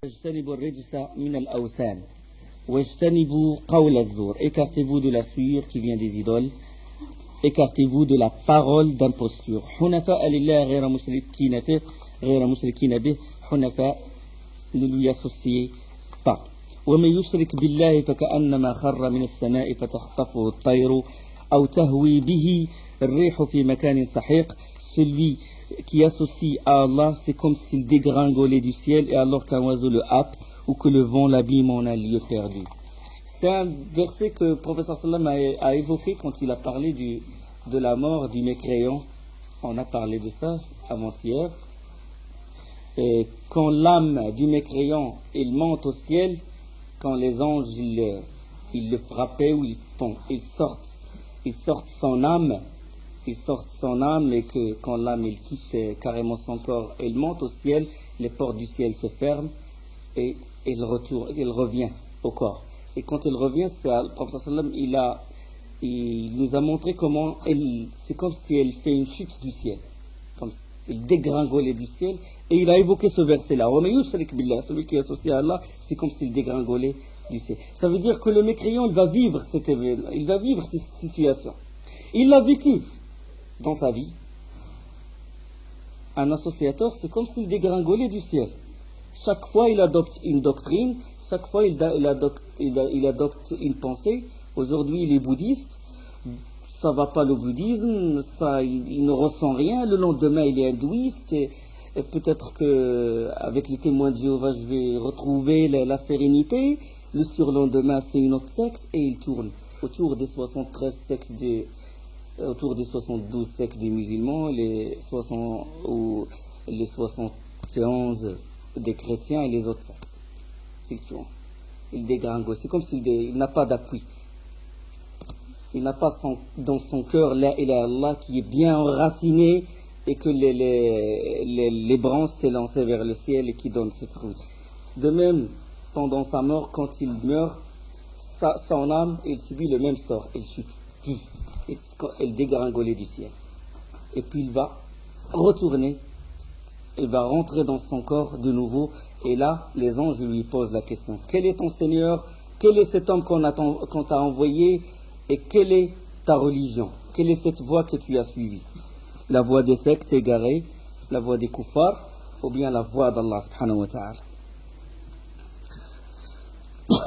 واجتنبوا الرجس من الأوثان واجتنبوا قول الزور. Écartez-vous de la souillure qui vient des idoles. Écartez-vous de la parole d'imposture. حنفاء لله غير مشركين به. حنفاء, ne lui associez pas. ومن يشرك بالله فكأنما خر من السماء فتخطفه الطير أو تهوي به الريح في مكان سحيق. Celui qui associe à Allah, c'est comme s'il dégringolait du ciel et alors qu'un oiseau le happe ou que le vent l'abîme en un lieu perdu. C'est un verset que le professeur sallam a évoqué quand il a parlé de la mort du mécréant. On a parlé de ça avant-hier. Et quand l'âme du mécréant il monte au ciel, quand les anges ils le frappaient ou ils sortent son âme. Ils sortent son âme et que quand l'âme il quitte carrément son corps, il monte au ciel, les portes du ciel se ferment et il revient au corps. Et quand il revient, le prophète sallam il nous a montré comment c'est comme si elle fait une chute du ciel, comme il dégringolait du ciel, et il a évoqué ce verset-là. Celui qui est associé à Allah, c'est comme s'il dégringolait du ciel. Ça veut dire que le mécréant il va vivre cet événement, il va vivre cette situation. Il l'a vécu dans sa vie. Un associateur, c'est comme s'il dégringolait du ciel. Chaque fois, il adopte une doctrine, chaque fois, il adopte une pensée. Aujourd'hui, il est bouddhiste, ça ne va pas le bouddhisme, il ne ressent rien. Le lendemain, il est hindouiste, et peut-être qu'avec les témoins de Jéhovah, je vais retrouver la sérénité. Le surlendemain, c'est une autre secte, et il tourne autour des 73 sectes autour des 72 sectes des musulmans, les 71 des chrétiens et les autres sectes. Il dégringole. C'est comme s'il n'a pas d'appui. Il n'a pas dans son cœur la ilaha Allah qui est bien enraciné et que les branches s'est lancées vers le ciel et qui donne ses fruits. De même, pendant sa mort, quand il meurt, son âme, il subit le même sort. Il chute. Elle dégringolait du ciel. Et puis il va retourner, il va rentrer dans son corps de nouveau. Et là, les anges lui posent la question. Quel est ton Seigneur? Quel est cet homme qu'on t'a envoyé? Et quelle est ta religion? Quelle est cette voie que tu as suivie? La voie des sectes égarées, la voie des kuffars, ou bien la voie d'Allah subhanahu wa ta'ala?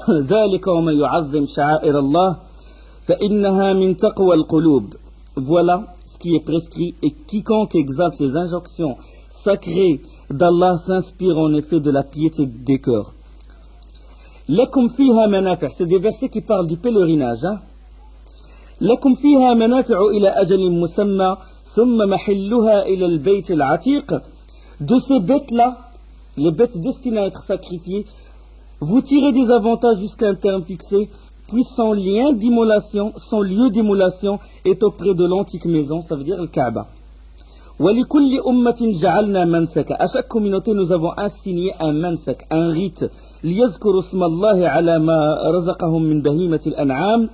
ذلك ومن يعظم شعائر الله فإنها من تقوى القلوب. Voilà ce qui est prescrit, et quiconque exalte les injonctions sacrées d'Allah s'inspire en effet de la piété des cœurs. Lakum fiha manafi', c'est des versets qui parlent du pèlerinage. Lakum fiha manafi'u ila ajalin musamma thumma mahilluha ila al-bayt al-atiq. De ces bêtes-là, les bêtes destinées à être sacrifiées, vous tirez des avantages jusqu'à un terme fixé, puis son lieu d'immolation est auprès de l'antique maison, ça veut dire le Kaaba. وَلِكُلِّ أُمَّةٍ جَعَلْنَا مَنْسَكًا. À chaque communauté, nous avons assigné un mansak, un rite. لِيَذْكُرُوا اسْمَ اللَّهِ عَلَى مَا رَزَقَهُم مِّن بَهِيمَةِ الْأَنْعَامِ.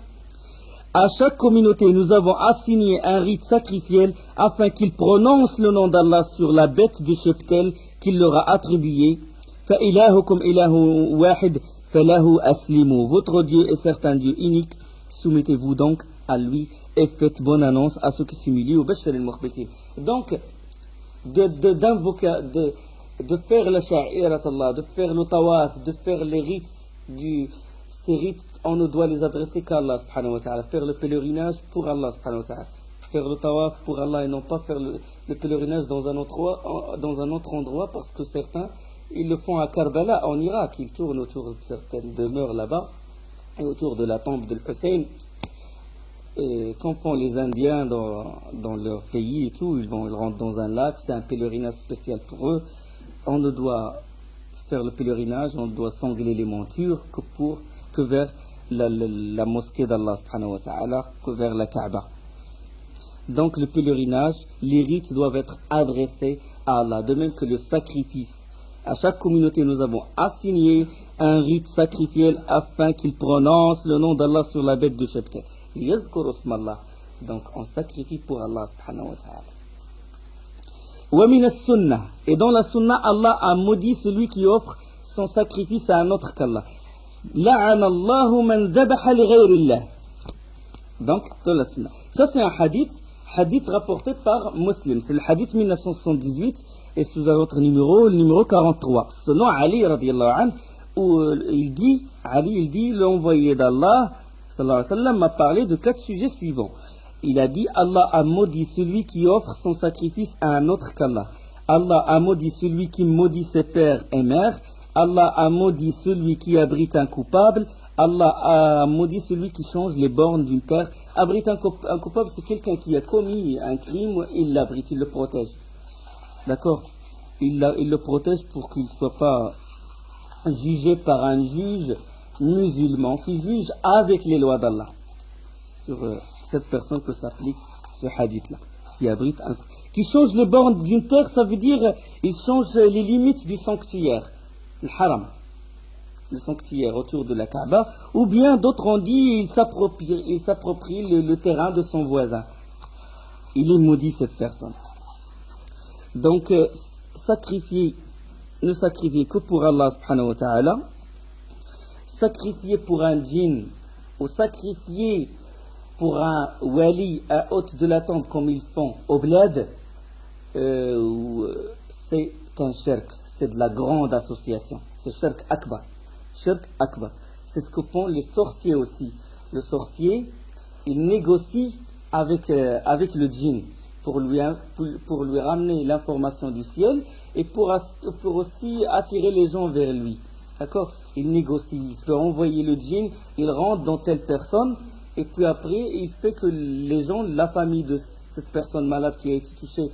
À chaque communauté, nous avons assigné un rite sacrificiel afin qu'ils prononcent le nom d'Allah sur la bête de cheptel qu'il leur a attribuée. فَإِلَهُكُمْ إِلَهُ وَاحِدٌ فَلَهُ أَسْلِمُوا. Votre Dieu est certain Dieu unique, soumettez-vous donc à lui et faites bonne annonce à ceux qui s'humilient. Donc, de faire la sha'irat Allah, de faire le tawaf, de faire les rites, ces rites, on ne doit les adresser qu'à Allah subhanahu wa ta'ala. Faire le pèlerinage pour Allah subhanahu wa ta'ala. Faire le tawaf pour Allah et non pas faire le pèlerinage dans un autre endroit, parce que certains ils le font à Karbala en Irak, ils tournent autour de certaines demeures là-bas et autour de la tombe de Hussein. Qu'en font les Indiens dans leur pays et tout, ils rentrent dans un lac, c'est un pèlerinage spécial pour eux. On ne doit faire le pèlerinage, on doit sangler les montures que vers la mosquée d'Allah subhanahu wa ta'ala, que vers la Kaaba. Donc le pèlerinage, les rites doivent être adressés à Allah, de même que le sacrifice. À chaque communauté, nous avons assigné un rite sacrificiel afin qu'il prononce le nom d'Allah sur la bête de cheptel. Donc, on sacrifie pour Allah subhanahu wa ta'ala. Et dans la sunnah, Allah a maudit celui qui offre son sacrifice à un autre qu'Allah. La'ana Allahu man dhabaha li ghayrillah. Donc, ça c'est un hadith rapporté par Muslim. C'est le hadith 1978 et sous un autre numéro, le numéro 43. Selon Ali radiyallahu anhu, où il dit, l'envoyé d'Allah sallallahu alayhi wa sallam m'a parlé de 4 sujets suivants. Il a dit, Allah a maudit celui qui offre son sacrifice à un autre qu'Allah. Allah a maudit celui qui maudit ses pères et mères. Allah a maudit celui qui abrite un coupable. Allah a maudit celui qui change les bornes d'une terre. Abrite un coupable, c'est quelqu'un qui a commis un crime, il l'abrite, il le protège. D'accord? Il le protège pour qu'il ne soit pas jugé par un juge musulman qui juge avec les lois d'Allah. Sur cette personne que s'applique ce hadith-là, qui change les bornes d'une terre, ça veut dire il change les limites du sanctuaire, le haram, le sanctuaire autour de la Kaaba, ou bien d'autres ont dit il s'approprie le terrain de son voisin. Il est maudit cette personne. Donc ne sacrifier que pour Allah subhanahu wa ta'ala, sacrifier pour un djinn ou sacrifier pour un wali, un hôte de la tente comme ils font au bled, c'est un shirk, c'est de la grande association, c'est shirk akbar. Shirk akbar, c'est ce que font les sorciers aussi. Le sorcier, il négocie avec le djinn pour lui ramener l'information du ciel et pour aussi attirer les gens vers lui. D'accord? Il négocie, il peut envoyer le djinn, il rentre dans telle personne, et puis après, il fait que les gens, la famille de cette personne malade qui a été touchée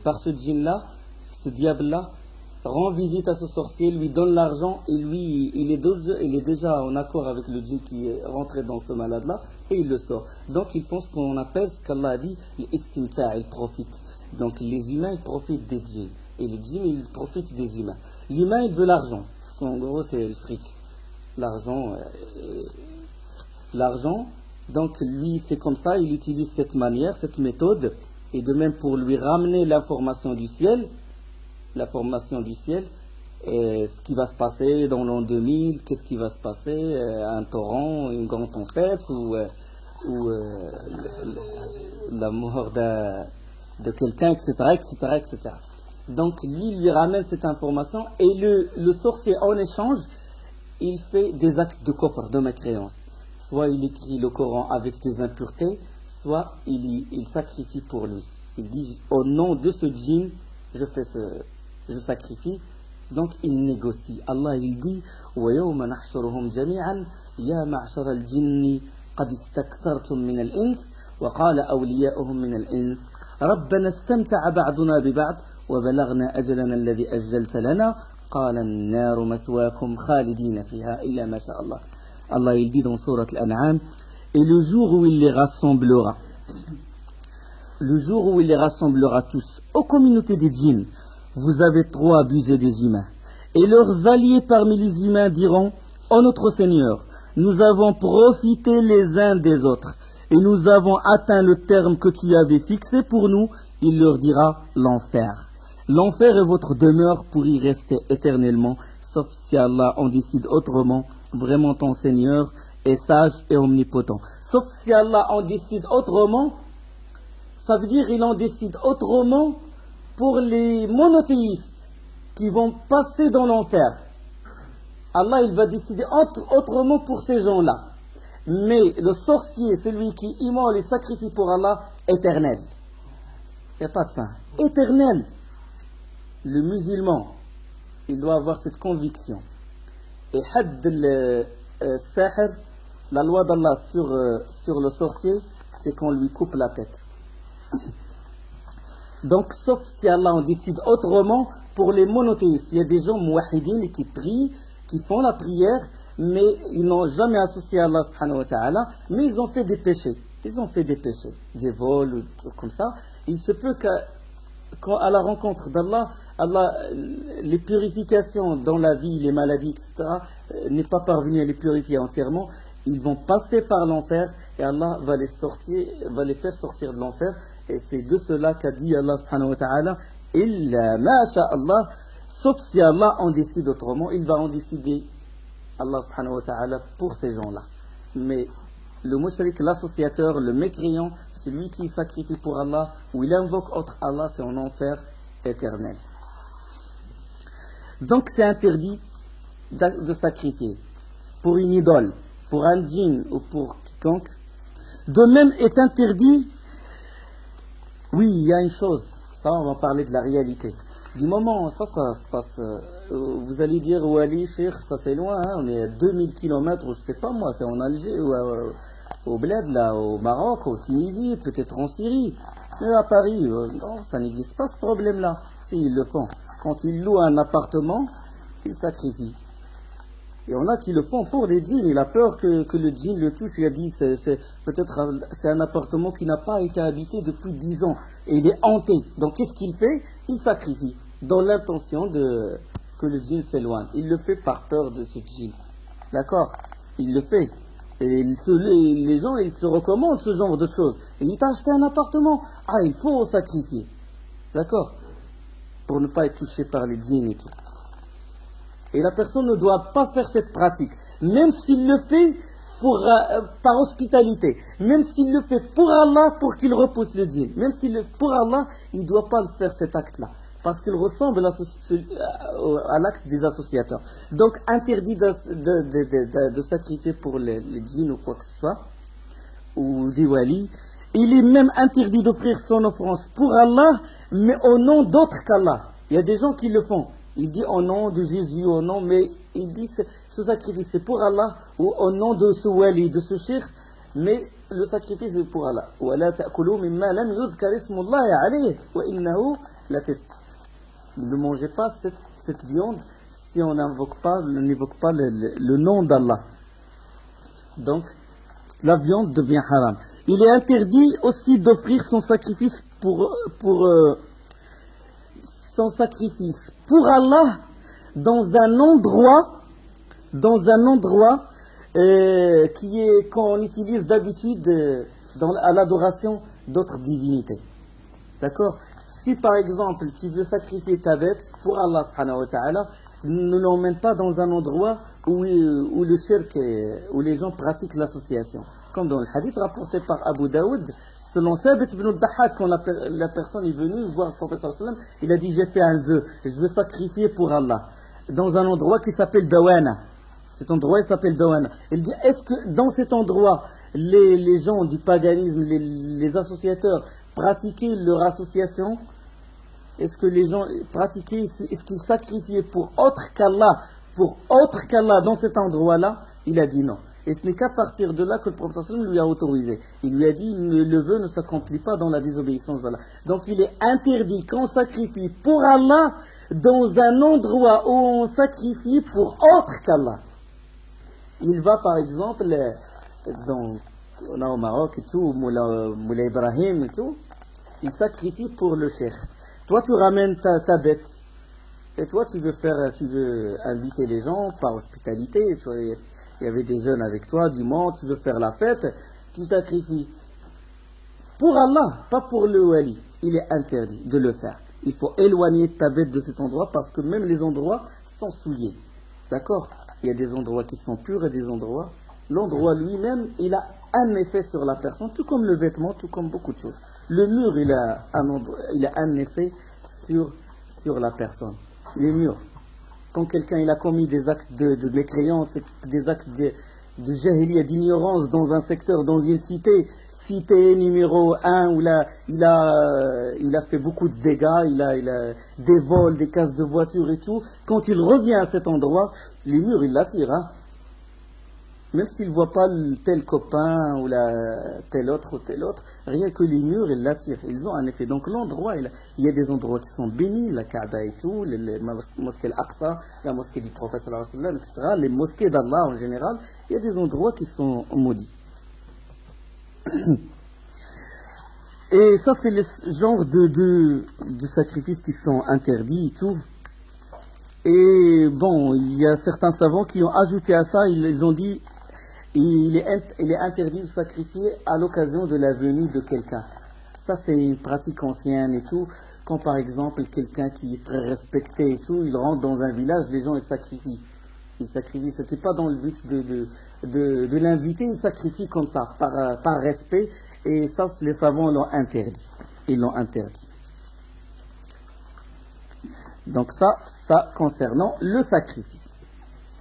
par ce djinn-là, ce diable-là, rend visite à ce sorcier, lui donne l'argent, et lui, il est déjà en accord avec le djinn qui est rentré dans ce malade-là, et il le sort. Donc, ils font ce qu'on appelle, ce qu'Allah a dit, l'istimta', ils profitent. Donc, les humains, ils profitent des djinns, et les djinns, ils profitent des humains. L'humain, il veut l'argent. En gros, c'est le fric. L'argent, donc lui, c'est comme ça, il utilise cette manière, cette méthode, et de même pour lui ramener l'information du ciel, ce qui va se passer dans l'an 2000, qu'est-ce qui va se passer, un torrent, une grande tempête, ou la mort de quelqu'un, etc., etc., etc. Donc lui ramène cette information, et le sorcier, en échange, il fait des actes de kofr, de mécréance. Soit il écrit le Coran avec des impuretés, soit il sacrifie pour lui. Il dit, au nom de ce djinn, je sacrifie. Donc il négocie. Allah il dit, وَيَوْمَ نَحْشُرُهُمْ جَمِيعًا يَا مَعْشَرَ الْجِنِّ قَدْ اسْتَكْثَرْتُم مِّنَ الْإِنسِ وَقَالَ أَوْلِيَاؤُهُم مِّنَ الْإِنسِ رَبَّنَا اسْتَمْتَعَ بَعْضُنَا بِبَعْضٍ وَبَلَغْنَا أَجَلَنَا الَّذِي أَجَّلْتَ لَنَا قَالَ النَّارُ مَثْوَاكُمْ خَالِدِينَ فِيهَا إِلَّا مَا شَاءَ اللَّهُ. Allah il dit dans Surat Al-An'am, et le jour où il les rassemblera tous aux communautés des djinns, vous avez trop abusé des humains. Et leurs alliés parmi les humains diront, ô notre Seigneur, nous avons profité les uns des autres, et nous avons atteint le terme que tu avais fixé pour nous. Il leur dira, l'enfer. L'enfer est votre demeure pour y rester éternellement, sauf si Allah en décide autrement. Vraiment ton Seigneur est sage et omnipotent. Sauf si Allah en décide autrement, ça veut dire qu'il en décide autrement pour les monothéistes qui vont passer dans l'enfer. Allah il va décider autrement pour ces gens-là. Mais le sorcier, celui qui immole et sacrifie pour Allah, éternel. Il n'y a pas de fin. Éternel. Le musulman, il doit avoir cette conviction. Et hadd al-sahir, la loi d'Allah sur le sorcier, c'est qu'on lui coupe la tête. Donc, sauf si Allah en décide autrement, pour les monothéistes, il y a des gens mouahidines qui prient, qui font la prière, mais ils n'ont jamais associé Allah subhanahu wa ta'ala, mais ils ont fait des péchés. Des vols, ou comme ça. Il se peut qu'à la rencontre d'Allah, les purifications dans la vie, les maladies, etc., n'est pas parvenu à les purifier entièrement. Ils vont passer par l'enfer et Allah va les faire sortir de l'enfer. Et c'est de cela qu'a dit Allah subhanahu wa ta'ala, illa ma sha Allah, Sauf si Allah en décide autrement, il va en décider, Allah subhanahu wa ta'ala, pour ces gens-là. Mais le mushrik, l'associateur, le mécréant, celui qui sacrifie pour Allah, ou il invoque autre Allah, c'est en enfer éternel. Donc c'est interdit de sacrifier pour une idole, pour un djinn ou pour quiconque. De même est interdit, oui, il y a une chose, ça on va parler de la réalité. Du moment, ça se passe, vous allez dire, Wali, Cheikh, ça c'est loin, hein, on est à 2000 km, ou je sais pas moi, c'est en Alger, ou au Bled, là, au Maroc, au Tunisie, peut-être en Syrie. Mais à Paris, non, ça n'existe pas ce problème-là. Si, ils le font. Quand ils louent un appartement, ils sacrifient. Et on a qui le font pour des djinns. Il a peur que le djinn le touche. Il a dit, peut-être c'est un appartement qui n'a pas été habité depuis 10 ans. Et il est hanté. Donc qu'est-ce qu'il fait? Il sacrifie. Dans l'intention que le djinn s'éloigne. Il le fait par peur de ce djinn. D'accord? Il le fait. Et les gens, ils se recommandent ce genre de choses. Et il t'a acheté un appartement. Ah, il faut sacrifier. D'accord? Pour ne pas être touché par les djinns et tout. Et la personne ne doit pas faire cette pratique. Même s'il le fait par hospitalité. Même s'il le fait pour Allah, pour qu'il repousse le djinn. Même s'il le fait pour Allah, il ne doit pas faire cet acte-là. Parce qu'il ressemble à l'acte des associateurs. Donc, interdit de sacrifier pour les djinns ou quoi que ce soit, ou des walis. Il est même interdit d'offrir son offrande pour Allah, mais au nom d'autres qu'Allah. Il y a des gens qui le font. Il dit au nom de Jésus, au nom, mais il dit ce sacrifice c'est pour Allah, ou au nom de ce wali, de ce cheikh, mais le sacrifice c'est pour Allah. وَلَا تَأْكُلُوا مِمَّا لَمْ يُذْكَرِ اسْمُ اللَّهِ عَلَيْهِ وَإِنَّهُ لَفِسْقٌ. Ne mangez pas cette viande si on n'évoque pas le nom d'Allah. Donc, la viande devient haram. Il est interdit aussi d'offrir son sacrifice pour Allah dans un endroit qu'on utilise d'habitude à l'adoration d'autres divinités. D'accord? Si par exemple tu veux sacrifier ta bête pour Allah subhanahu wa ta'ala, ne l'emmène pas dans un endroit où le shirk, où les gens pratiquent l'association. Comme dans le hadith rapporté par Abu Daoud, selon Thabit ibn al-Dahhak, quand la personne est venue voir le prophète sallallahu alayhi wa sallam, il a dit j'ai fait un vœu, je veux sacrifier pour Allah, dans un endroit qui s'appelle Bawana. Cet endroit il s'appelle Bawana. Il dit est-ce que dans cet endroit les gens du paganisme, les associateurs pratiquaient leur association? Est-ce que les gens pratiquaient, est-ce qu'ils sacrifiaient pour autre qu'Allah dans cet endroit-là? Il a dit non. Et ce n'est qu'à partir de là que le prophète sallallahu alayhi wa sallam lui a autorisé. Il lui a dit le vœu ne s'accomplit pas dans la désobéissance d'Allah. Donc il est interdit qu'on sacrifie pour Allah dans un endroit où on sacrifie pour autre qu'Allah. Il va par exemple on a au Maroc et tout, Moula Ibrahim et tout, il sacrifie pour le cheikh. Toi tu ramènes ta bête et toi tu veux inviter les gens par hospitalité. Il y avait des jeunes avec toi, du monde, tu veux faire la fête, tu sacrifies. Pour Allah, pas pour le wali. Il est interdit de le faire. Il faut éloigner ta bête de cet endroit parce que même les endroits sont souillés. D'accord? Il y a des endroits qui sont purs et des endroits. L'endroit lui-même, il a un effet sur la personne, tout comme le vêtement, tout comme beaucoup de choses. Le mur, il a un effet sur la personne. Les murs. Quand quelqu'un il a commis des actes de mécréance, des actes de jahiliya, d'ignorance dans un secteur, dans une cité numéro 1, où il a fait beaucoup de dégâts, il a des vols, des casses de voitures et tout, quand il revient à cet endroit, les murs il l'attirent, hein. Même s'il ne voit pas tel copain ou tel autre, rien que les murs, ils l'attirent. Ils ont un effet. Donc l'endroit, il y a des endroits qui sont bénis, la Kaaba et tout, les mosquées Al-Aqsa, la mosquée du prophète sallallahu alayhi wa sallam, etc. Les mosquées d'Allah en général, il y a des endroits qui sont maudits. Et ça, c'est le genre de sacrifices qui sont interdits et tout. Et bon, il y a certains savants qui ont ajouté à ça, ils ont dit il est interdit de sacrifier à l'occasion de la venue de quelqu'un. Ça, c'est une pratique ancienne et tout. Quand par exemple quelqu'un qui est très respecté et tout, il rentre dans un village, les gens ils sacrifient. Ils sacrifient, c'était pas dans le but de l'inviter, ils sacrifient comme ça, par respect, et ça les savants l'ont interdit. Ils l'ont interdit. Donc ça concernant le sacrifice,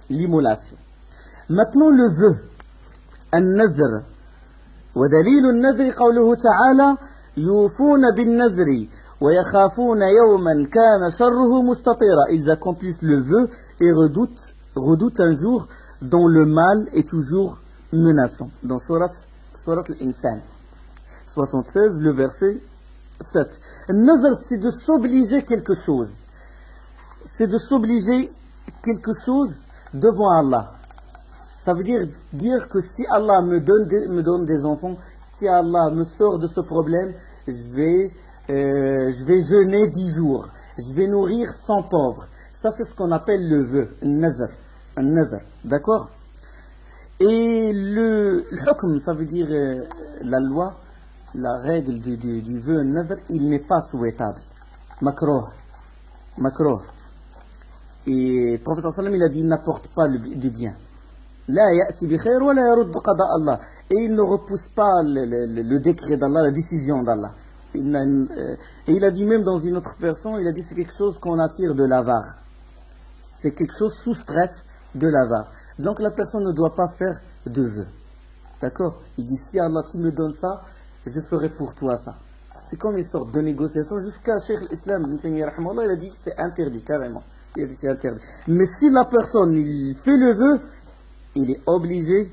l'immolation. Maintenant le vœu, النذر ودليل النذر قوله تعالى يوفون بالنذر ويخافون يوما كان شره مستطيرا. Ils accomplissent le vœu et redoutent un jour dont le mal est toujours menaçant. Dans Surat Al-Insan 76, le verset 7. Nazar, c'est de s'obliger quelque chose. C'est de s'obliger quelque chose devant Allah. Ça veut dire que si Allah me donne des enfants, si Allah me sort de ce problème, je vais jeûner 10 jours. Je vais nourrir 100 pauvres. Ça, c'est ce qu'on appelle le vœu, un nazar. D'accord? Et le hukm, ça veut dire la loi, la règle du vœu, un nazar, il n'est pas souhaitable. Makruh. Et le prophète sallam, il a dit, il n'apporte pas du bien. La ya'ti bi khair wa la yarud qada Allah. Et il ne repousse pas le décret d'Allah, la décision d'Allah. Et il a dit même dans une autre version, il a dit c'est quelque chose qu'on attire de l'avare. C'est quelque chose soustraite de l'avare. Donc la personne ne doit pas faire de vœu. D'accord? Il dit si Allah tu me donnes ça, je ferai pour toi ça. C'est comme une sorte de négociation jusqu'à Cheikh l'Islam, il a dit que c'est interdit carrément. Il a dit c'est interdit. Mais si la personne il fait le vœu, il est obligé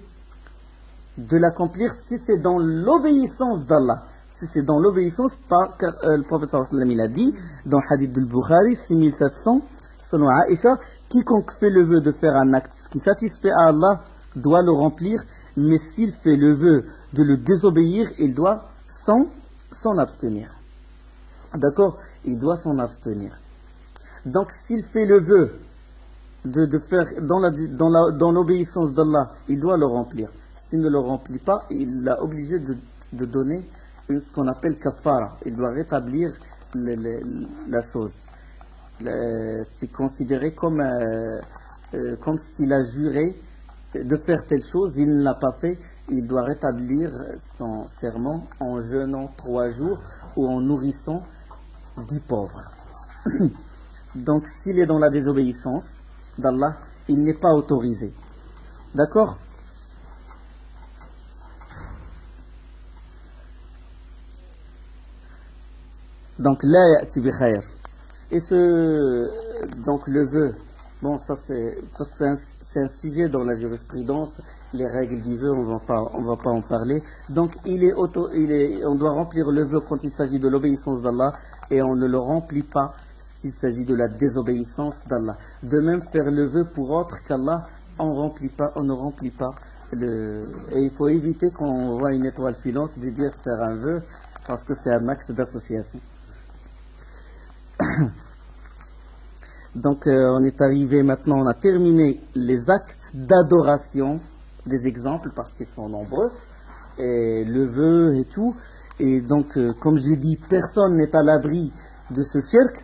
de l'accomplir si c'est dans l'obéissance d'Allah. Si c'est dans l'obéissance, car le prophète sallallahu alayhi wa sallam il a dit dans le hadith de Bukhari 6700, selon Aïcha, quiconque fait le vœu de faire un acte qui satisfait à Allah doit le remplir, mais s'il fait le vœu de le désobéir, il doit s'en abstenir. D'accord? Il doit s'en abstenir. Donc s'il fait le vœu de faire dans l'obéissance d'Allah, il doit le remplir. S'il ne le remplit pas, il est obligé de donner ce qu'on appelle kafara. Il doit rétablir la chose. C'est considéré comme s'il a juré de faire telle chose, il ne l'a pas fait, il doit rétablir son serment en jeûnant 3 jours ou en nourrissant 10 pauvres. Donc s'il est dans la désobéissance d'Allah, il n'est pas autorisé. D'accord? Donc la ya'ti bi khair. Et donc le vœu, bon ça c'est un sujet dans la jurisprudence, les règles du vœu, on va pas en parler. Donc on doit remplir le vœu quand il s'agit de l'obéissance d'Allah et on ne le remplit pas s'il s'agit de la désobéissance d'Allah. De même faire le vœu pour autre qu'Allah, on ne remplit pas et il faut éviter quand on voit une étoile filante de dire faire un vœu parce que c'est un acte d'association. Donc on est arrivé maintenant, on a terminé les actes d'adoration, des exemples parce qu'ils sont nombreux, et le vœu et tout. Et donc comme je l'ai dit, personne n'est à l'abri de ce shirk.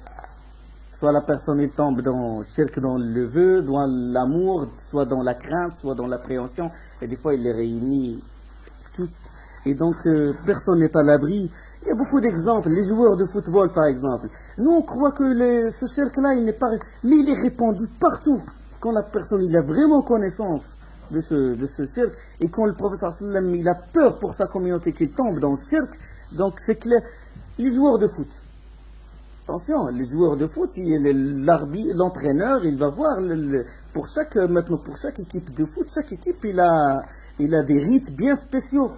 Soit la personne il tombe dans shirk, dans le vœu, dans l'amour, soit dans la crainte, soit dans l'appréhension, et des fois il les réunit toutes. Et donc personne n'est à l'abri. Il y a beaucoup d'exemples, les joueurs de football par exemple. Nous on croit que ce cercle-là, il n'est pas... Mais il est répandu partout. Quand la personne il a vraiment connaissance de ce cercle, et quand le prophète sallallahu alayhi wa sallam, il a peur pour sa communauté qu'il tombe dans ce cercle, donc c'est clair. Les joueurs de foot. Attention, les joueurs de foot, l'entraîneur, il va voir, pour chaque équipe de foot, chaque équipe, il a des rites bien spéciaux.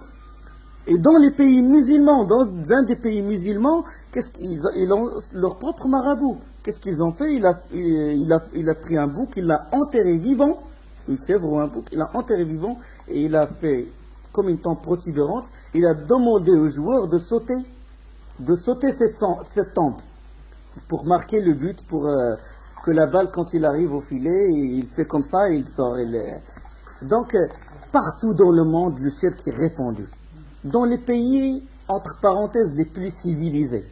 Et dans les pays musulmans, dans un des pays musulmans, ils ont leur propre marabout. Qu'est-ce qu'ils ont fait? Il a pris un bouc, il l'a enterré vivant, une chèvre ou un bouc, il l'a enterré vivant, et il a fait comme une tempe protubérante. Il a demandé aux joueurs de sauter cette tempe pour marquer le but, pour que la balle, quand il arrive au filet, il fait comme ça et il sort. Donc, partout dans le monde, le shirk est répandu. Dans les pays, entre parenthèses, les plus civilisés,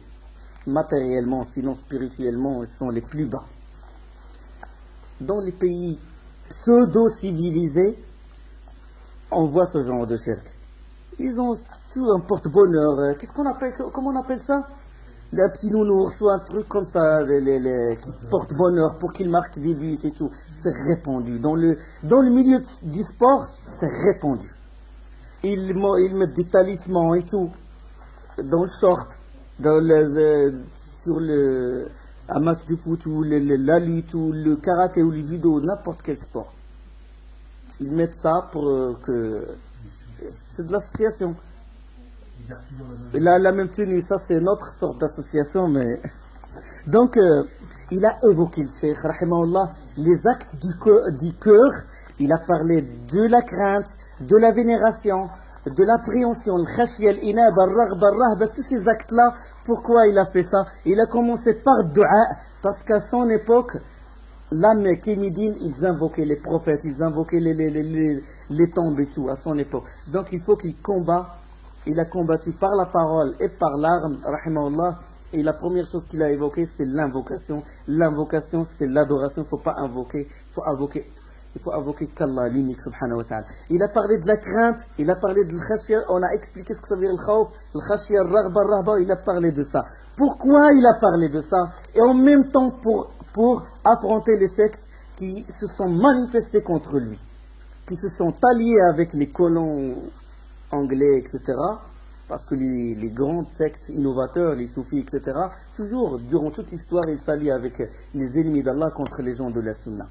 matériellement, sinon spirituellement, ils sont les plus bas. Dans les pays pseudo-civilisés, on voit ce genre de shirk. Ils ont tout un porte-bonheur. Qu'est-ce qu'on appelle, comment on appelle ça? Un petit nounours ou un truc comme ça, qui porte bonheur pour qu'il marque des buts et tout. C'est répandu. Dans le milieu du sport, c'est répandu. Ils mettent des talismans et tout. Dans le short, sur un match de foot ou la lutte ou le karaté ou le judo, n'importe quel sport. Ils mettent ça pour que... C'est de l'association. La même tenue, ça c'est notre sorte d'association, mais... Donc, il a évoqué le cheikh, rahimahullah, les actes du cœur. Il a parlé de la crainte, de la vénération, de l'appréhension, le khashya, l'inab, al-raghba, al-rahba, tous ces actes-là. Pourquoi il a fait ça? Il a commencé par dua, parce qu'à son époque, la Mecque et Médine, ils invoquaient les prophètes, ils invoquaient les tombes et tout, à son époque. Donc il faut qu'il combat. Il a combattu par la parole et par l'arme, rahimahullah. Et la première chose qu'il a évoquée, c'est l'invocation. L'invocation, c'est l'adoration. Il ne faut pas invoquer, il faut invoquer qu'Allah, l'unique, subhanahu wa ta'ala. Il a parlé de la crainte, il a parlé de l'khashya, on a expliqué ce que ça veut dire le khawf, le khashya, le raghba, le rahba, il a parlé de ça. Pourquoi il a parlé de ça? Et en même temps, pour affronter les sectes qui se sont manifestées contre lui, qui se sont alliés avec les colons anglais, etc. Parce que les grandes sectes innovateurs, les soufis, etc., toujours, durant toute l'histoire, ils s'allient avec les ennemis d'Allah contre les gens de la sunna.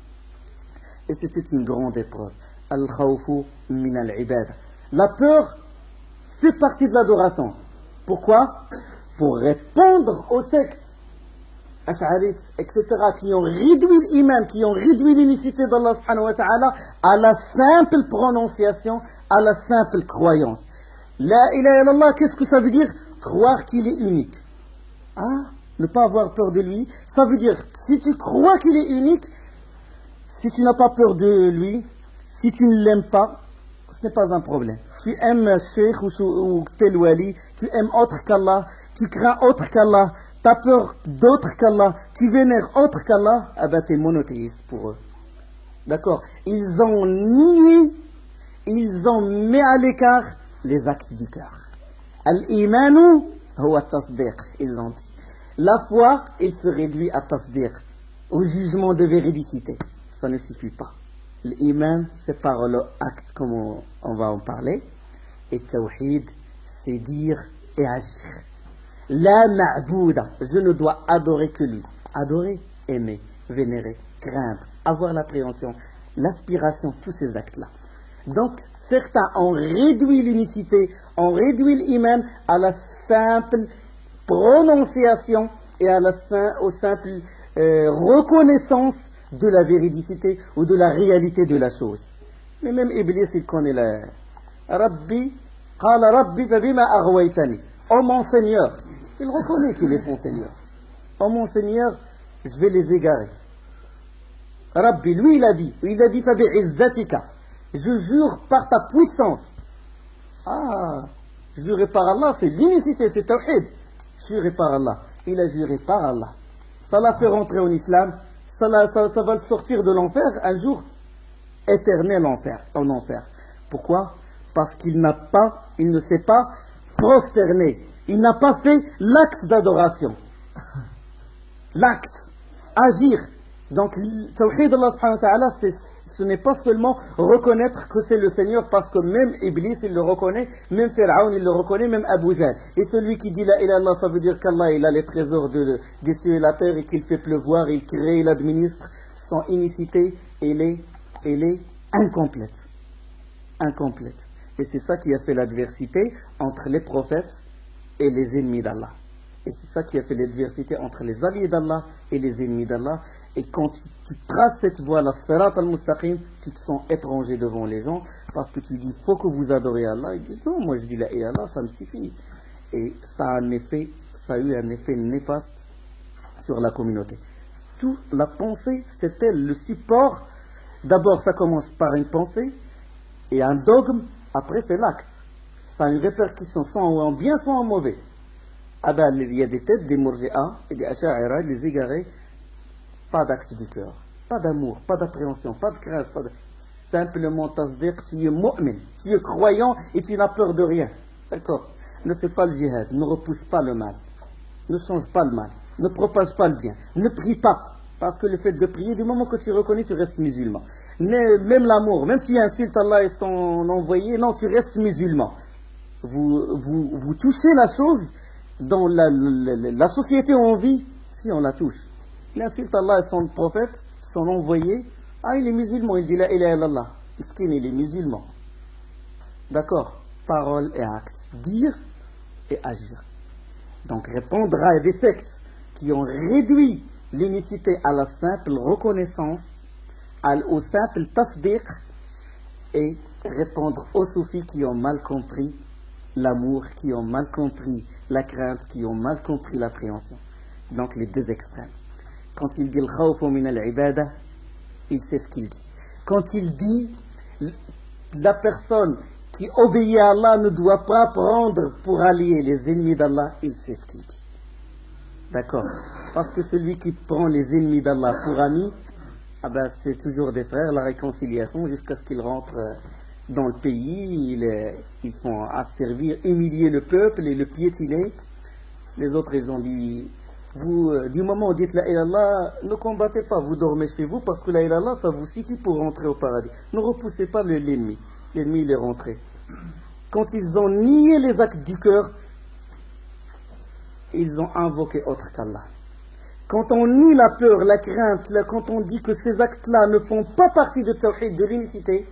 Et c'était une grande épreuve. Al-khawfu min al-ibad. La peur fait partie de l'adoration. Pourquoi? Pour répondre aux sectes, ash'arites, etc., qui ont réduit l'iman, qui ont réduit l'unicité d'Allah subhanahu wa ta'ala à la simple prononciation, à la simple croyance. La ilaha illallah, qu'est-ce que ça veut dire? Croire qu'il est unique. Hein? Ne pas avoir peur de lui. Ça veut dire, si tu crois qu'il est unique, si tu n'as pas peur de lui, si tu ne l'aimes pas, ce n'est pas un problème. Tu aimes Cheikh ou tel wali, tu aimes autre qu'Allah, tu crains autre qu'Allah, tu as peur d'autre qu'Allah, tu vénères autre qu'Allah, ah ben tu es monothéiste pour eux. D'accord? Ils ont nié, ils ont mis à l'écart les actes du cœur. Al-imanu huwa tasdiq, ils ont dit. La foi, il se réduit à tasdiq, au jugement de véridicité. Ça ne suffit pas. L'iman, c'est parole acte, comme on va en parler. Et tawhid, c'est dire et agir. La ma'bouda, je ne dois adorer que lui. Adorer, aimer, vénérer, craindre, avoir l'appréhension, l'aspiration, tous ces actes-là. Donc, certains ont réduit l'unicité, ont réduit l'iman à la simple prononciation et aux simple reconnaissance de la véridicité ou de la réalité de la chose. Mais même Iblis, il connaît la Rabbi, qala Rabbi fabima aghwaytani. Oh mon Seigneur, il reconnaît qu'il est son Seigneur. Oh mon Seigneur, je vais les égarer. Rabbi, lui, il a dit fabi'izzatika. Je jure par ta puissance. Ah, jurer par Allah, c'est l'unicité, c'est tawhid. Jurer par Allah. Il a juré par Allah. Ça l'a fait rentrer en islam. Ça va le sortir de l'enfer un jour éternel en enfer. Pourquoi? Parce qu'il ne s'est pas prosterné. Il n'a pas fait l'acte d'adoration. L'acte, agir. Donc, tawhid d'Allah subhanahu wa ta'ala, ce n'est pas seulement reconnaître que c'est le Seigneur, parce que même Iblis, il le reconnaît, même Pharaon, il le reconnaît, même Abu Jahl. Et celui qui dit la ilaha illallah, ça veut dire qu'Allah, il a les trésors des cieux et la terre, et qu'il fait pleuvoir, il crée, il administre. Son unicité, elle est incomplète. Incomplète. Et c'est ça qui a fait l'adversité entre les prophètes et les ennemis d'Allah. Et c'est ça qui a fait l'adversité entre les alliés d'Allah et les ennemis d'Allah. Et quand tu traces cette voie-là, Sirat al-Mustaqim, tu te sens étranger devant les gens, parce que tu dis, il faut que vous adorez Allah. Ils disent, non, moi je dis la ilaha illallah, ça me suffit. Et ça a eu un effet néfaste sur la communauté. Toute la pensée, c'était le support. D'abord, ça commence par une pensée, et un dogme, après c'est l'acte. Ça a une répercussion, soit en bien, soit en mauvais. Ah ben, il y a des têtes, des Murji'a et des Asha'ira, les égarés, pas d'acte du cœur, pas d'amour, pas d'appréhension, pas de crainte, simplement tasdiq, tu es mu'min, tu es croyant et tu n'as peur de rien. D'accord? Ne fais pas le djihad, ne repousse pas le mal, ne change pas le mal, ne propage pas le bien, ne prie pas. Parce que le fait de prier, du moment que tu reconnais, tu restes musulman. Même l'amour, même tu insultes Allah et son envoyé, non, tu restes musulman. Vous touchez la chose dans la société où on vit, si on la touche. Il insulte Allah et son prophète, son envoyé. Ah, il est musulman, il dit la ilaha illallah. Miskin, il est musulman. D'accord? Parole et acte. Dire et agir. Donc répondre à des sectes qui ont réduit l'unicité à la simple reconnaissance, au simple tasdiq, et répondre aux soufis qui ont mal compris l'amour, qui ont mal compris la crainte, qui ont mal compris l'appréhension. Donc les deux extrêmes. Quand il dit le khawfu min al-ibada, il sait ce qu'il dit. Quand il dit la personne qui obéit à Allah ne doit pas prendre pour alliés les ennemis d'Allah, il sait ce qu'il dit. D'accord? Parce que celui qui prend les ennemis d'Allah pour amis, ah ben c'est toujours des frères, la réconciliation jusqu'à ce qu'ils rentrent dans le pays, ils font asservir, humilier le peuple et le piétiner. Les autres, ils ont dit, vous, du moment où vous dites la ilaha illallah, ne combattez pas, vous dormez chez vous parce que la ilaha illallah, ça vous suffit pour rentrer au paradis. Ne repoussez pas l'ennemi. L'ennemi, il est rentré. Quand ils ont nié les actes du cœur, ils ont invoqué autre qu'Allah. Quand on nie la peur, la crainte, quand on dit que ces actes-là ne font pas partie de tawhid, de l'unicité,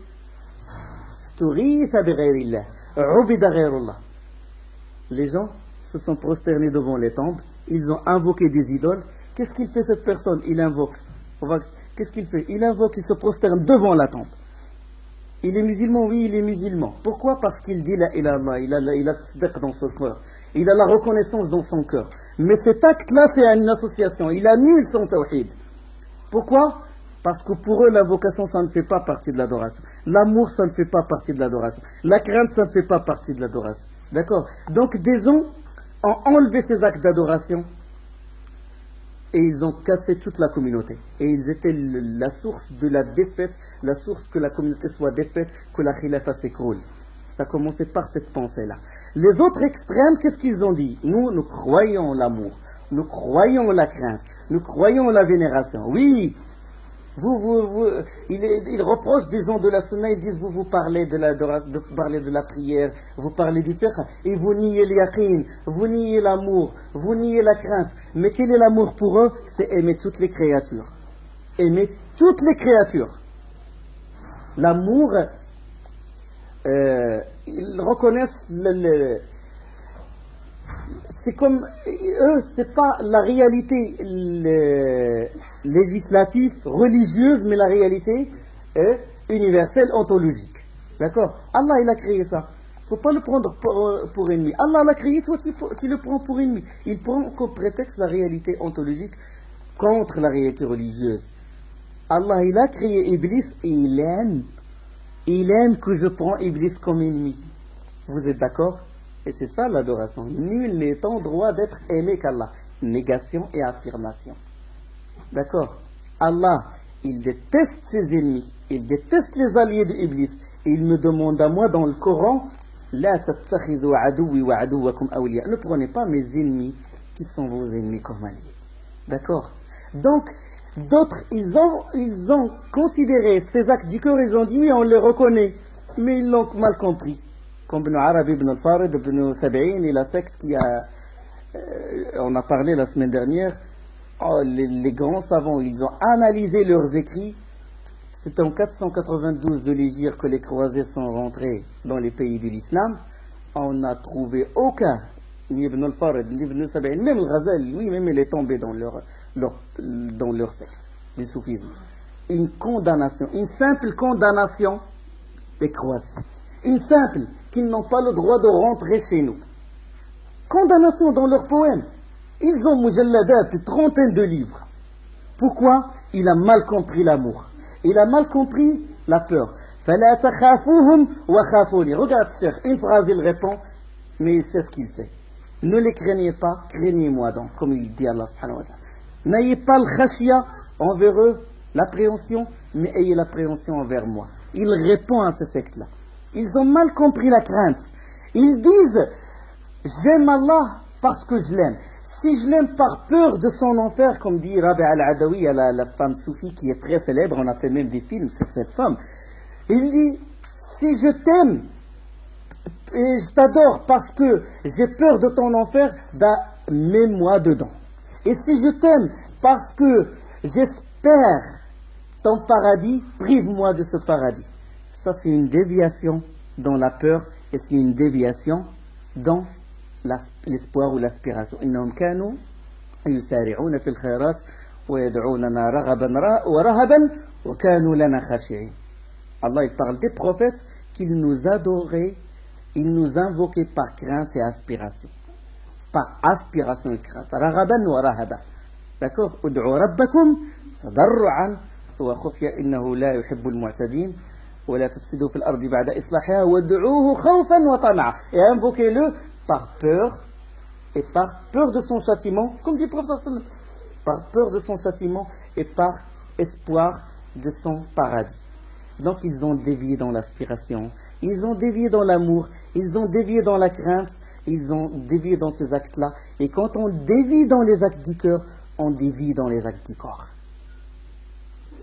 les gens se sont prosternés devant les tombes, ils ont invoqué des idoles. Qu'est-ce qu'il fait cette personne? Il invoque. Qu'est-ce qu'il fait? Il invoque, il se prosterne devant la tombe. Il est musulman? Oui, il est musulman. Pourquoi? Parce qu'il dit la ilaha illallah, il a tzedq dans son cœur. Il a la reconnaissance dans son cœur. Mais cet acte-là, c'est une association. Il annule son tawhid. Pourquoi? Parce que pour eux, l'invocation, ça ne fait pas partie de l'adoration. L'amour, ça ne fait pas partie de l'adoration. La crainte, ça ne fait pas partie de l'adoration. D'accord? Donc, des gens ont enlevé ces actes d'adoration et ils ont cassé toute la communauté. Et ils étaient la source de la défaite, la source que la communauté soit défaite, que la khilafa s'écroule. Ça a commencé par cette pensée-là. Les autres extrêmes, qu'est-ce qu'ils ont dit? Nous croyons l'amour, nous croyons la crainte, nous croyons la vénération. Oui, ils reprochent des gens de la sunna, ils disent vous parlez de la prière, vous parlez du fiqh, et vous niez l'yaqin, vous niez l'amour, vous niez la crainte. Mais quel est l'amour pour eux? C'est aimer toutes les créatures. Aimer toutes les créatures. L'amour, ils reconnaissent c'est comme eux, c'est pas la réalité législative, religieuse, mais la réalité universelle, ontologique. D'accord? Allah, il a créé ça. Il ne faut pas le prendre pour ennemi. Allah l'a créé, toi tu le prends pour ennemi. Il prend comme prétexte la réalité ontologique contre la réalité religieuse. Allah, il a créé Iblis et il aime que je prends Iblis comme ennemi. Vous êtes d'accord? Et c'est ça l'adoration. Nul n'est en droit d'être aimé qu'Allah. Négation et affirmation. D'accord? Allah, il déteste ses ennemis. Il déteste les alliés de Iblis. Et il me demande à moi dans le Coran, La tattakhidhu aduwi wa aduwakum awliya. Ne prenez pas mes ennemis qui sont vos ennemis comme alliés. D'accord? Donc, d'autres, ils ont considéré ces actes du cœur, ils ont dit oui, on les reconnaît. Mais ils l'ont mal compris. Comme Ibn Arabi, Ibn al-Farid, Ibn Sab'in et la secte qui a... on a parlé la semaine dernière. Les grands savants, ils ont analysé leurs écrits. C'est en 492 de l'Hégire que les croisés sont rentrés dans les pays de l'islam. On n'a trouvé aucun, ni Ibn al-Farid, ni Ibn Sab'in, même le Ghazali, lui-même il est tombé dans leur secte, du soufisme. Une condamnation, une simple condamnation des croisés. Une simple, qu'ils n'ont pas le droit de rentrer chez nous. Condamnation dans leurs poèmes. Ils ont mujalladat, une trentaine de livres. Pourquoi? Il a mal compris l'amour. Il a mal compris la peur. فَلَا تَخَافُوهُمْ وَخَافُونِ. Regarde, cher, une phrase, il répond, mais il sait ce qu'il fait. Ne les craignez pas, craignez-moi donc, comme il dit Allah subhanahu wa ta'ala. N'ayez pas le khashia envers eux, l'appréhension, mais ayez l'appréhension envers moi. Il répond à ce secte-là. Ils ont mal compris la crainte. Ils disent, j'aime Allah parce que je l'aime. Si je l'aime par peur de son enfer, comme dit Rabi al-Adawi, la femme soufie qui est très célèbre, on a fait même des films sur cette femme. Il dit, si je t'aime et je t'adore parce que j'ai peur de ton enfer, mets-moi dedans. Et si je t'aime parce que j'espère ton paradis, prive-moi de ce paradis. Ça, c'est une déviation dans la peur et c'est une déviation dans l'espoir ou l'aspiration. Innahum kanu yusari'una fil khairat wa yad'unana raghaban wa rahaban wa kanu lana khashi'in. Allah, il parle des prophètes qu'ils nous adoraient, ils nous invoquaient par crainte et aspiration. Par aspiration et crainte. Raghaban wa rahaban. D'accord? Ud'u rabbakum tadarru'an wa khufya innahu la yuhibbul mu'tadin. ولا تفسدوا في الأرض بعد إصلاحها وادعوه خوفا وطمعا. Et invoquez-le par peur et par peur de son châtiment, comme dit le prophète sallallahu alayhi wa sallam, par peur de son châtiment et par espoir de son paradis. Donc ils ont dévié dans l'aspiration, ils ont dévié dans l'amour, ils ont dévié dans la crainte, ils ont dévié dans ces actes-là. Et quand on dévie dans les actes du cœur, on dévie dans les actes du corps.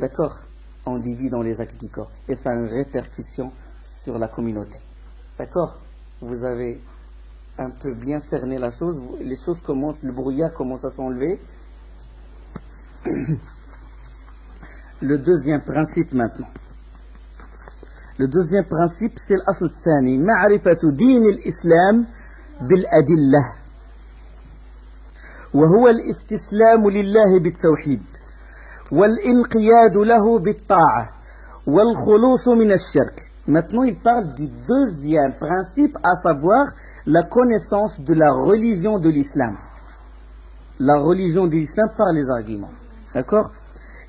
D'accord? On dévie dans les actes du corps. Et ça a une répercussion sur la communauté. D'accord? Vous avez un peu bien cerné la chose. Les choses commencent, le brouillard commence à s'enlever. Le deuxième principe maintenant. Le deuxième principe, c'est l'asl thani. Ma'rifatu din al-islam bil-adillah. وهو الاستسلام لله بالتوحيد والانقياد له بالطاعة والخلوص من الشرك. Maintenant, il parle du deuxième principe, à savoir la connaissance de la religion de l'islam. La religion de l'islam par les arguments. D'accord?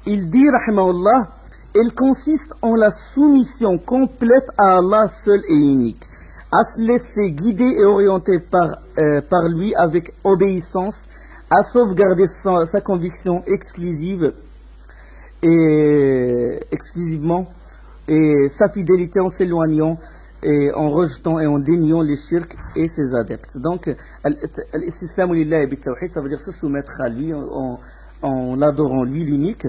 Il dit, rahimahullah, elle consiste en la soumission complète à Allah seul et unique, à se laisser guider et orienter par lui avec obéissance, à sauvegarder sa conviction exclusivement et sa fidélité en s'éloignant et en rejetant et en déniant les shirks et ses adeptes. Donc, l'islamu lillahi bit-tawhid, ça veut dire se soumettre à lui en l'adorant lui l'unique.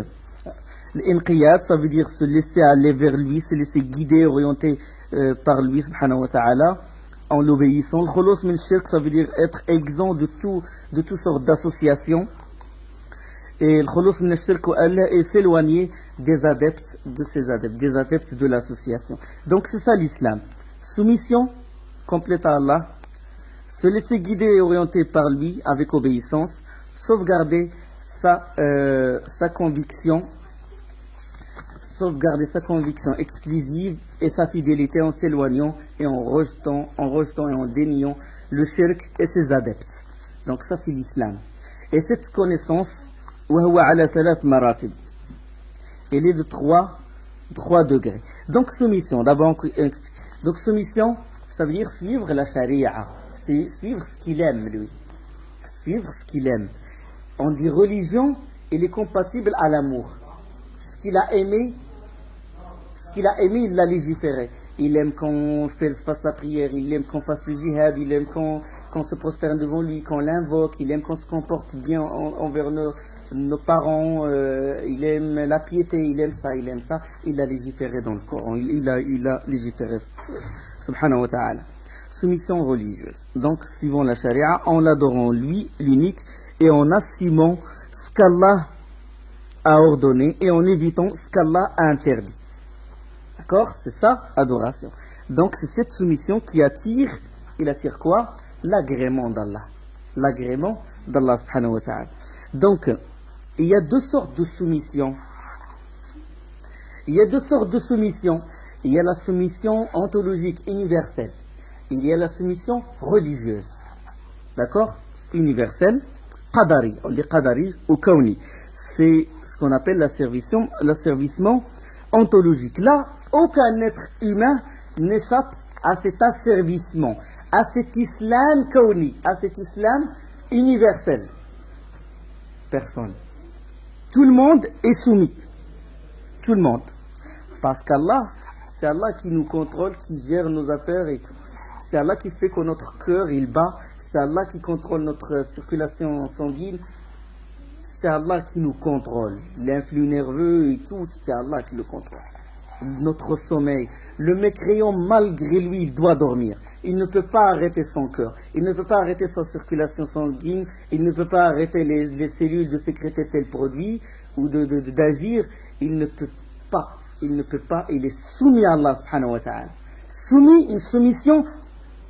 L'inqiyad, ça veut dire se laisser aller vers lui, se laisser guider, orienter par lui, subhanahu wa ta'ala, en l'obéissant. Le khulus min shirk, ça veut dire être exempt de toutes sortes d'associations. Et le khulus min shirk est s'éloigner des adeptes, des adeptes de l'association. Donc c'est ça l'islam. Soumission complète à Allah, se laisser guider et orienter par lui avec obéissance, sauvegarder sa conviction exclusive et sa fidélité en s'éloignant et en rejetant et en déniant le shirk et ses adeptes. Donc ça c'est l'islam. Et cette connaissance, elle est de 3 degrés. Donc soumission, d'abord, donc soumission, ça veut dire suivre la charia, c'est suivre ce qu'il aime lui, suivre ce qu'il aime. On dit religion, elle est compatible à l'amour. Ce qu'il a aimé, il l'a légiféré. Il aime qu'on fasse la prière, il aime qu'on fasse le jihad, il aime qu'on se prosterne devant lui, qu'on l'invoque, il aime qu'on se comporte bien envers nos parents, il aime la piété, il aime ça. Il l'a légiféré dans le Coran, il a légiféré, subhanahu wa ta'ala. Soumission religieuse. Donc, suivant la charia, en l'adorant lui, l'unique, et en assumant ce qu'Allah a ordonné et en évitant ce qu'Allah a interdit. D'accord? C'est ça, adoration. Donc c'est cette soumission qui attire, il attire quoi? L'agrément d'Allah. L'agrément d'Allah subhanahu wa ta'ala. Donc, il y a 2 sortes de soumission. Il y a la soumission ontologique universelle. Il y a la soumission religieuse. D'accord? Universelle. Qadari. On dit qadari ou kauni. C'est ce qu'on appelle l'asservissement ontologique. Là, aucun être humain n'échappe à cet asservissement, à cet islam kauni, à cet islam universel? Personne. Tout le monde est soumis. Tout le monde. Parce qu'Allah, c'est Allah qui nous contrôle, qui gère nos affaires et tout. C'est Allah qui fait que notre cœur, il bat. C'est Allah qui contrôle notre circulation sanguine. C'est Allah qui nous contrôle. L'influx nerveux et tout, c'est Allah qui le contrôle. Notre sommeil. Le mécréant, malgré lui, il doit dormir. Il ne peut pas arrêter son cœur. Il ne peut pas arrêter sa circulation sanguine. Il ne peut pas arrêter les cellules de sécréter tel produit ou d'agir. Il ne peut pas. Il ne peut pas. Il est soumis à Allah subhanahu wa ta'ala. Soumis, une soumission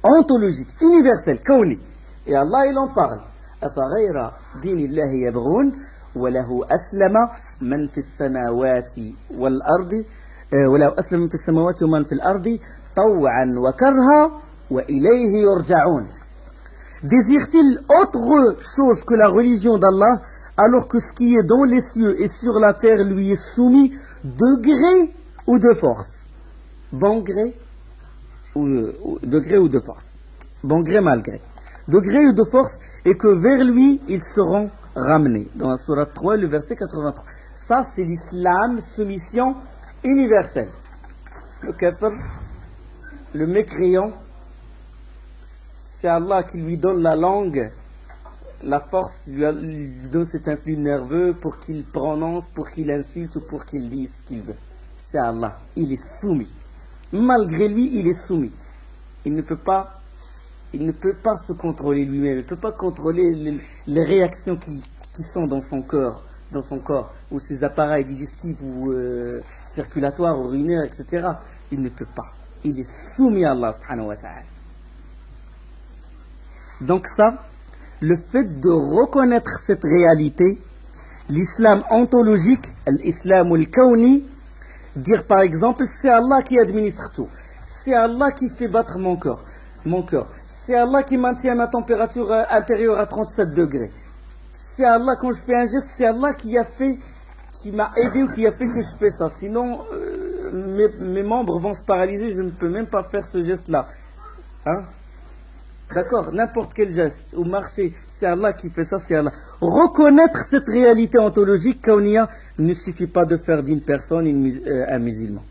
ontologique, universelle, kauni. Et Allah, il en parle. أفغير دين الله يبغون وله أسلم من في السماوات والأرض وله أسلم من في السماوات ومن في الأرض طوعا وكرها وإليه يرجعون. Désire-t-il autre chose que la religion d'Allah alors que ce qui est dans les cieux et sur la terre lui est soumis de gré ou de force? Bon gré ou de gré ou de force? Bon gré, mal gré. De gré ou de force, et que vers lui ils seront ramenés. Dans la sourate 3, le verset 83. Ça, c'est l'islam, soumission universelle. Le kafir, le mécréant, c'est Allah qui lui donne la langue, la force, lui donne cet influx nerveux pour qu'il prononce, pour qu'il insulte ou pour qu'il dise ce qu'il veut. C'est Allah. Il est soumis. Malgré lui, il est soumis. Il ne peut pas se contrôler lui-même, il ne peut pas contrôler les réactions qui sont dans son corps, ou ses appareils digestifs ou circulatoires, urinaires, etc. Il ne peut pas. Il est soumis à Allah subhanahu wa ta'ala. Donc ça, le fait de reconnaître cette réalité, l'islam ontologique, l'islam al-kawni, dire par exemple, c'est Allah qui administre tout, c'est Allah qui fait battre mon cœur. C'est Allah qui maintient ma température intérieure à 37 degrés. C'est Allah, quand je fais un geste, c'est Allah qui m'a aidé ou qui a fait que je fais ça. Sinon, mes membres vont se paralyser, je ne peux même pas faire ce geste-là. Hein? D'accord? N'importe quel geste, ou marcher, c'est Allah qui fait ça, c'est Allah. Reconnaître cette réalité ontologique, kauniya, ne suffit pas de faire d'une personne un musulman.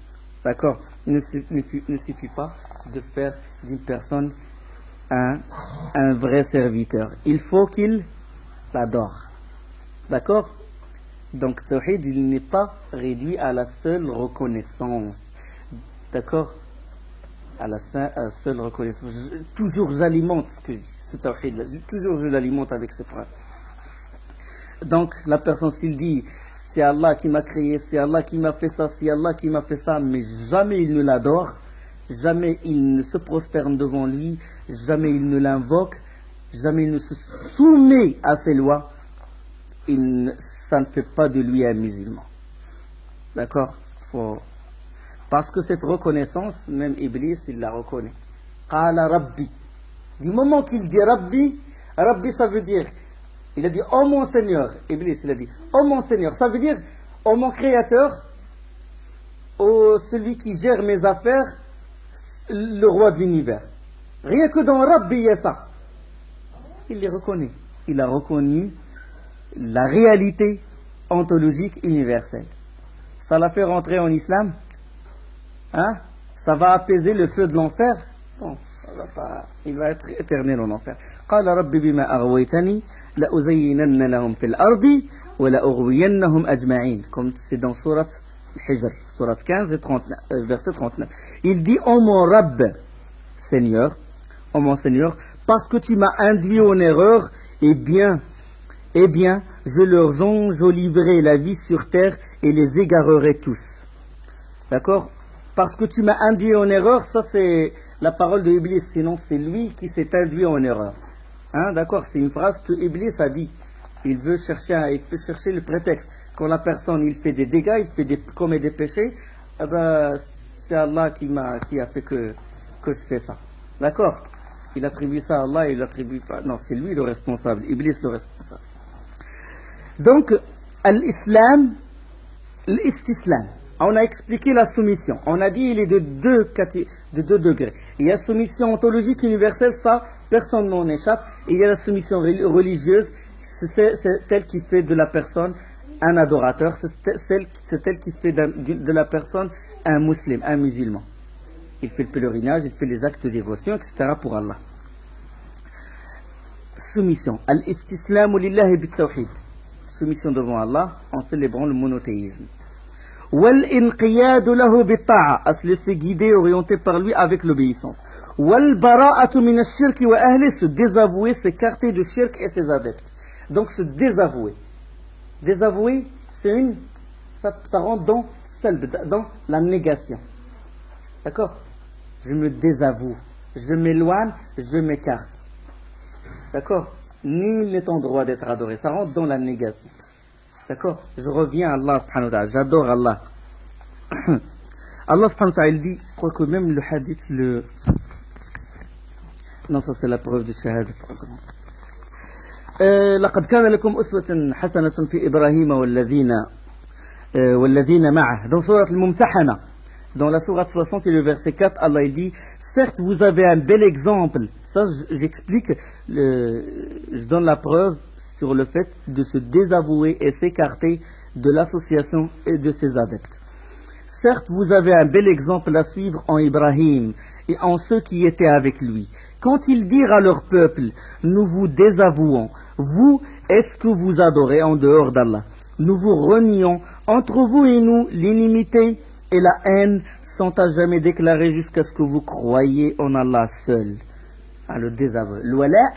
D'accord? Ne suffit pas de faire d'une personne un vrai serviteur. Il faut qu'il l'adore. D'accord? Donc, Tawhid, il n'est pas réduit à la seule reconnaissance. D'accord? À la seule reconnaissance. Toujours j'alimente ce Tawhid-là. Toujours je l'alimente avec ces preuves. Donc, la personne, s'il dit, c'est Allah qui m'a créé, c'est Allah qui m'a fait ça, c'est Allah qui m'a fait ça, mais jamais il ne l'adore, jamais il ne se prosterne devant lui, jamais il ne l'invoque, jamais il ne se soumet à ses lois, ça ne fait pas de lui un musulman. D'accord? Parce que cette reconnaissance, même Iblis, il la reconnaît. Qala Rabbi. Du moment qu'il dit Rabbi, Rabbi ça veut dire, il a dit oh mon Seigneur, Iblis il a dit oh mon Seigneur, ça veut dire oh mon Créateur, oh celui qui gère mes affaires, le roi de l'univers. Rien que dans Rabbi, il y a ça. Il les reconnaît. Il a reconnu la réalité ontologique universelle. Ça l'a fait rentrer en islam? Hein? Ça va apaiser le feu de l'enfer? Non, ça va pas. Il va être éternel en enfer. قال رب بما أغويتني لأزينن لهم في الأرض ولأغوينهم أجمعين. Comme c'est dans sourate Al-Hijr, sourate 15 et 39, verset 39. Il dit oh mon Rabb, Seigneur, oh mon Seigneur, parce que tu m'as induit en erreur, eh bien, je leur enjoliverai la vie sur terre et les égarerai tous. D'accord? Parce que tu m'as induit en erreur, ça c'est la parole de Iblis, sinon c'est lui qui s'est induit en erreur. Hein, d'accord? C'est une phrase que Iblis a dit. Il veut chercher le prétexte. Quand la personne il fait des dégâts, commet des péchés, eh ben, c'est Allah qui a fait que je fais ça. D'accord? Il attribue ça à Allah, il l'attribue pas. Non, c'est lui le responsable, Iblis le responsable. Donc, l'islam, l'istislam, On a expliqué la soumission. On a dit il est de deux degrés. Il y a la soumission ontologique universelle, ça, personne n'en échappe. Et il y a la soumission religieuse, c'est elle qui fait de la personne un adorateur, c'est elle qui fait de la personne un musulman, un musulman. Il fait le pèlerinage, il fait les actes de dévotion, etc. pour Allah. Soumission. Al-istislamu lillahi bit-tawhid. Soumission devant Allah en célébrant le monothéisme. Wal-inqiyadu lahu bit-ta'a. À se laisser guider, orienter par lui avec l'obéissance. Wal-bara'atu min ash-shirki wa ahli. Se désavouer, s'écarter du shirk et ses adeptes. Donc se désavouer. Désavouer, c'est ça rentre dans la négation. D'accord? Je me désavoue. Je m'éloigne, je m'écarte. D'accord? Nul n'est en droit d'être adoré. Ça rentre dans la négation. D'accord? Je reviens à Allah subhanahu wa ta'ala. J'adore Allah. Allah subhanahu wa ta'ala, il dit, je crois que même le hadith, non, ça c'est la preuve du shahad. لقد كان لكم أسوة حسنة في إبراهيم والذين معه. Dans Surat al-Mumtahana, dans la Sourate 60 et le verset 4, Allah il dit, certes vous avez un bel exemple. Ça j'explique, je donne la preuve sur le fait de se désavouer et s'écarter de l'association et de ses adeptes. Certes vous avez un bel exemple à suivre en Ibrahim et en ceux qui étaient avec lui. Quand ils dirent à leur peuple, nous vous désavouons, vous, est-ce que vous adorez en dehors d'Allah? Nous vous renions, entre vous et nous, l'inimité et la haine sont à jamais déclarées jusqu'à ce que vous croyiez en Allah seul. Le désaveu. L'wala'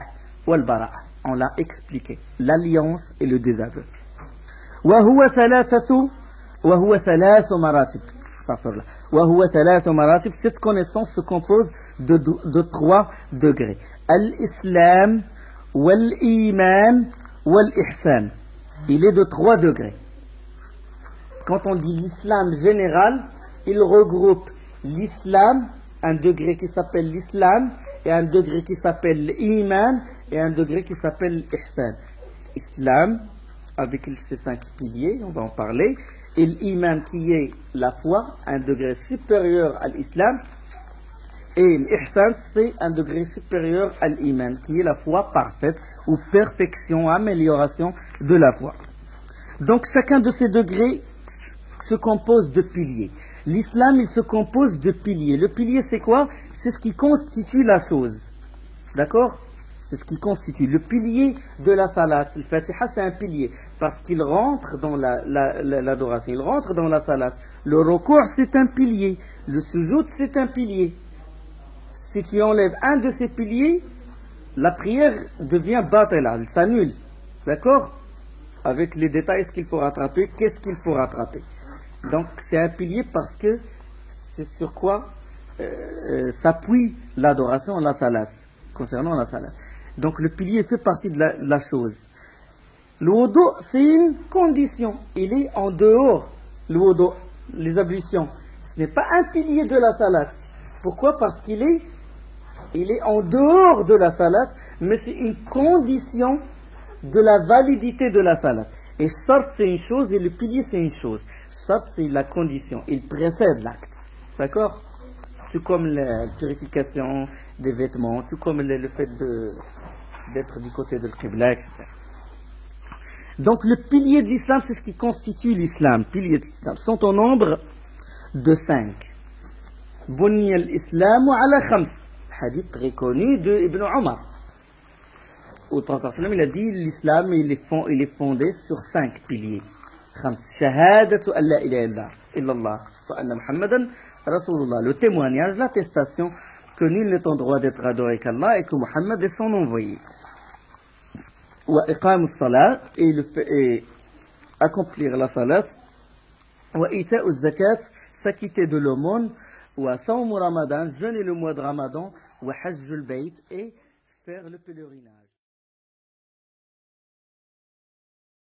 wal bara'. On l'a expliqué. L'alliance et le désaveu. Wa huwa thalathu maratib. Cette connaissance se compose de 3 degrés. Al-Islam, wal-Iman, wal-Ihsan. Il est de 3 degrés. Quand on dit l'islam général, il regroupe l'islam, un degré qui s'appelle l'islam, et un degré qui s'appelle l'iman, et un degré qui s'appelle l'ihsan. Islam, avec ses 5 piliers, on va en parler, et l'iman qui est la foi, un degré supérieur à l'islam, et l'ihsan c'est un degré supérieur à l'iman, qui est la foi parfaite, ou perfection, amélioration de la foi. Donc chacun de ces degrés se compose de piliers. L'islam, il se compose de piliers. Le pilier, c'est quoi? C'est ce qui constitue la chose. D'accord? C'est ce qui constitue. Le pilier de la salat, le Fatiha, c'est un pilier. Parce qu'il rentre dans l'adoration, il rentre dans la salat. Le recours, c'est un pilier. Le sujoud, c'est un pilier. Si tu enlèves un de ces piliers, la prière devient batela, elle s'annule. D'accord? Avec les détails, ce qu'il faut rattraper, qu'est-ce qu'il faut rattraper. Donc c'est un pilier parce que c'est sur quoi s'appuie l'adoration, la salat, concernant la salat. Donc le pilier fait partie de la chose. Le wudu, c'est une condition. Il est en dehors. Le wudu, les ablutions, ce n'est pas un pilier de la salat. Pourquoi? Parce qu'il est en dehors de la salat, mais c'est une condition de la validité de la salat. Et shart c'est une chose et le pilier c'est une chose. Shart c'est la condition, il précède l'acte. D'accord? Tout comme la purification des vêtements, tout comme le fait d'être du côté de l'Qibla, etc. Donc le pilier de l'islam, c'est ce qui constitue l'islam. Piliers de l'islam sont au nombre de 5. Bunni al-Islamu ala khams. Hadith très connu de Ibn Omar. Où le prophète il a dit l'islam il est fondé sur 5 piliers. Khams. Shahadatu an la ilaha illallah wa anna Muhammadan Rasulullah. Le témoignage, l'attestation que nul n'est en droit d'être adoré qu'Allah et que Muhammad est son envoyé. Wa iqamu salat, et accomplir la salat. Wa ita'u zakat, s'acquitter de l'aumône. Wa sawmu ramadan, jeûner le mois de Ramadan. Wa hajjul bayt, et faire le pèlerinage.